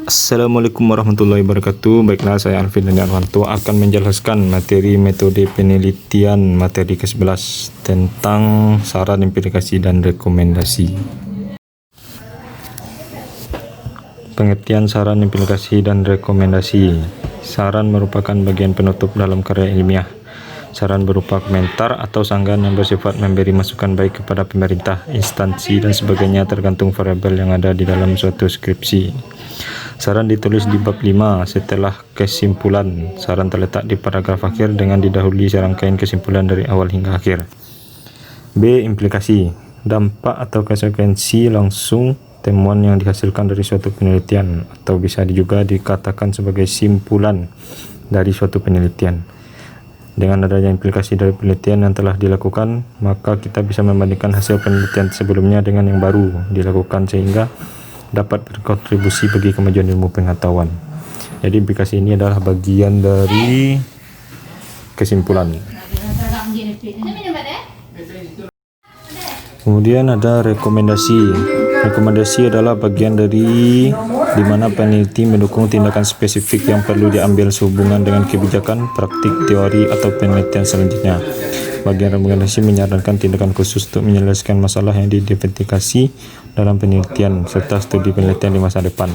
Assalamualaikum warahmatullahi wabarakatuh. Baiklah, saya Alvin dan Arwanto akan menjelaskan materi metode penelitian materi ke-11 tentang saran, implikasi, dan rekomendasi. Pengertian saran, implikasi, dan rekomendasi. Saran merupakan bagian penutup dalam karya ilmiah. Saran berupa komentar atau sanggahan yang bersifat memberi masukan baik kepada pemerintah, instansi, dan sebagainya tergantung variabel yang ada di dalam suatu skripsi. Saran ditulis di bab 5 setelah kesimpulan. Saran terletak di paragraf akhir dengan didahului serangkaian kesimpulan dari awal hingga akhir. B. Implikasi. Dampak atau konsekuensi langsung temuan yang dihasilkan dari suatu penelitian, atau bisa juga dikatakan sebagai simpulan dari suatu penelitian. Dengan adanya implikasi dari penelitian yang telah dilakukan, maka kita bisa membandingkan hasil penelitian sebelumnya dengan yang baru dilakukan sehingga dapat berkontribusi bagi kemajuan ilmu pengetahuan. Jadi implikasi ini adalah bagian dari kesimpulan. Kemudian ada rekomendasi. Rekomendasi adalah bagian dari di mana peneliti mendukung tindakan spesifik yang perlu diambil sehubungan dengan kebijakan, praktik, teori, atau penelitian selanjutnya. Bagian rekomendasi menyarankan tindakan khusus untuk menyelesaikan masalah yang diidentifikasi dalam penelitian serta studi penelitian di masa depan.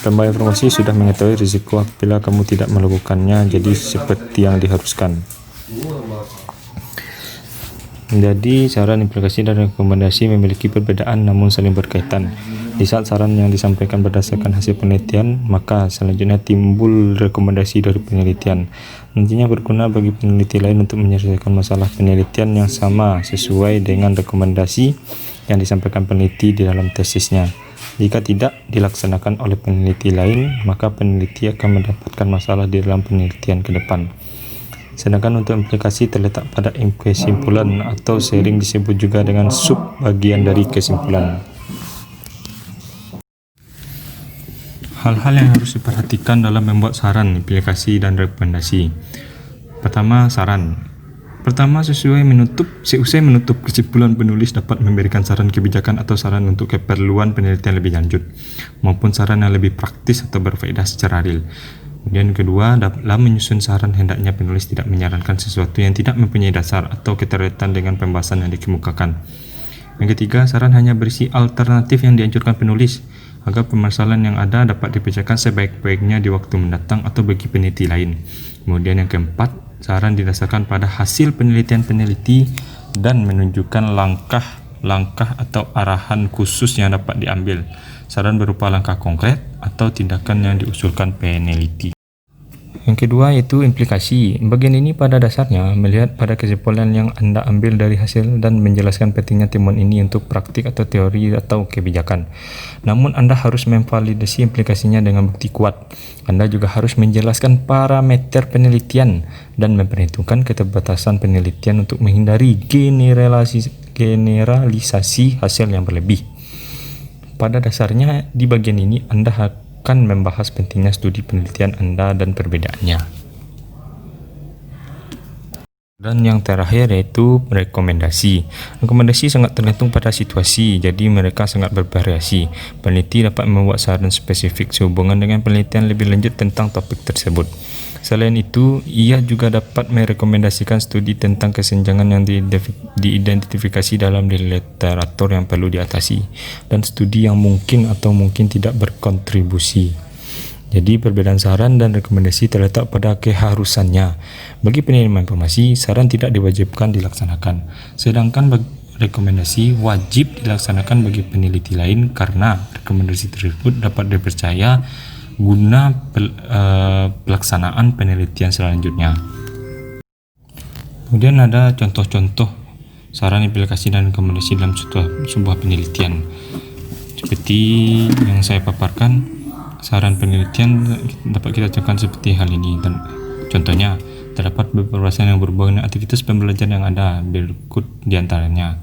Pembawa informasi sudah mengetahui risiko apabila kamu tidak melakukannya, jadi seperti yang diharuskan. Jadi saran, implikasi, dan rekomendasi memiliki perbedaan namun saling berkaitan. Di saat saran yang disampaikan berdasarkan hasil penelitian, maka selanjutnya timbul rekomendasi dari penelitian. Nantinya berguna bagi peneliti lain untuk menyelesaikan masalah penelitian yang sama sesuai dengan rekomendasi yang disampaikan peneliti di dalam tesisnya. Jika tidak dilaksanakan oleh peneliti lain, maka peneliti akan mendapatkan masalah di dalam penelitian ke depan. Sedangkan untuk implikasi terletak pada kesimpulan atau sering disebut juga dengan sub bagian dari kesimpulan. Hal-hal yang harus diperhatikan dalam membuat saran, implikasi, dan rekomendasi. Pertama, saran. Pertama, seusai menutup kesimpulan, penulis dapat memberikan saran kebijakan atau saran untuk keperluan penelitian lebih lanjut, maupun saran yang lebih praktis atau berfaedah secara real. Kemudian kedua, dalam menyusun saran hendaknya penulis tidak menyarankan sesuatu yang tidak mempunyai dasar atau keterkaitan dengan pembahasan yang dikemukakan. Yang ketiga, saran hanya berisi alternatif yang dianjurkan penulis agar permasalahan yang ada dapat dipecahkan sebaik-baiknya di waktu mendatang atau bagi peneliti lain. Kemudian yang keempat, saran didasarkan pada hasil penelitian peneliti dan menunjukkan langkah-langkah atau arahan khusus yang dapat diambil. Saran berupa langkah konkret atau tindakan yang diusulkan peneliti. Yang kedua yaitu implikasi. Bagian ini pada dasarnya melihat pada kesimpulan yang Anda ambil dari hasil dan menjelaskan pentingnya temuan ini untuk praktik atau teori atau kebijakan. Namun Anda harus memvalidasi implikasinya dengan bukti kuat. Anda juga harus menjelaskan parameter penelitian dan memperhitungkan keterbatasan penelitian untuk menghindari generalisasi hasil yang berlebih. Pada dasarnya, di bagian ini Anda akan membahas pentingnya studi penelitian Anda dan perbedaannya. Dan yang terakhir yaitu rekomendasi. Rekomendasi sangat tergantung pada situasi, jadi mereka sangat bervariasi. Peneliti dapat membuat saran spesifik sehubungan dengan penelitian lebih lanjut tentang topik tersebut. Selain itu, ia juga dapat merekomendasikan studi tentang kesenjangan yang diidentifikasi dalam literatur yang perlu diatasi, dan studi yang mungkin atau mungkin tidak berkontribusi. Jadi perbedaan saran dan rekomendasi terletak pada keharusannya. Bagi penerima informasi, saran tidak diwajibkan dilaksanakan, sedangkan rekomendasi wajib dilaksanakan bagi peneliti lain karena rekomendasi tersebut dapat dipercaya guna pelaksanaan penelitian selanjutnya. Kemudian ada contoh-contoh saran, implikasi, dan rekomendasi dalam sebuah penelitian. Seperti yang saya paparkan, saran penelitian dapat kita contohkan seperti hal ini. Dan contohnya, terdapat beberapa alasan yang berhubungan dengan aktivitas pembelajaran yang ada. Berikut diantaranya: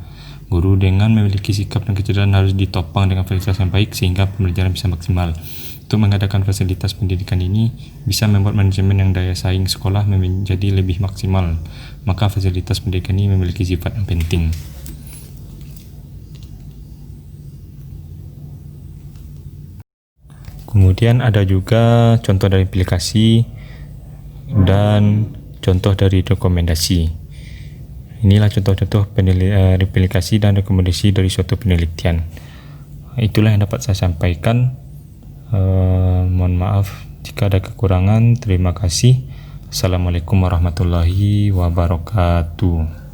guru dengan memiliki sikap dan kecerdasan harus ditopang dengan fasilitas yang baik sehingga pembelajaran bisa maksimal. Untuk mengadakan fasilitas pendidikan ini bisa membuat manajemen yang daya saing sekolah menjadi lebih maksimal, maka fasilitas pendidikan ini memiliki sifat yang penting. Kemudian ada juga contoh dari aplikasi dan contoh dari rekomendasi. Inilah contoh-contoh replikasi dan rekomendasi dari suatu penelitian. Itulah yang dapat saya sampaikan. Mohon maaf jika ada kekurangan. Terima kasih. Assalamualaikum warahmatullahi wabarakatuh.